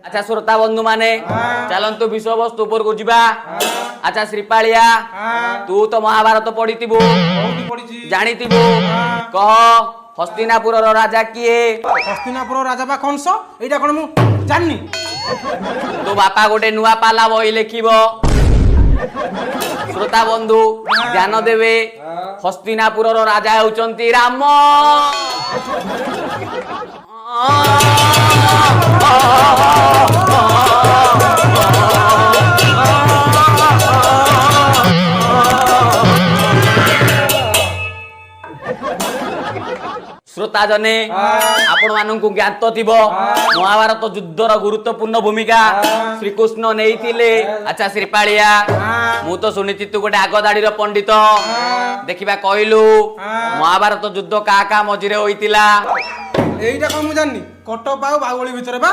अच्छा श्रोता बंधु माने चलंतु विषय वस्तु ऊपर को जीवा। अच्छा श्रीपालिया तू तो महाभारत पढ़िथिबु जानिथिबु कह हस्तिनापुर राजा किए? हस्तिनापुर राजा बा कंस एटा कोन मु जाननी। तो बापा गोटे नुआ पाला बही लिखिबो। श्रोता बंधु ध्यान देवे हस्तिनापुर राजा होउचंती राम। श्रोता जने आपण मानकु ज्ञात थिबो महाभारत युद्धर गुरुत्वपूर्ण भूमिका श्रीकृष्ण नेइथिले। अच्छा श्रीपालिया मु तो सुनिति तू गोटे आगदाड़ी पंडित देखिबा कहलु महाभारत युद्ध का मझिरे होइतिला? एइटा कोन मु जाननी कटप आ बाहुबली भितरे बा।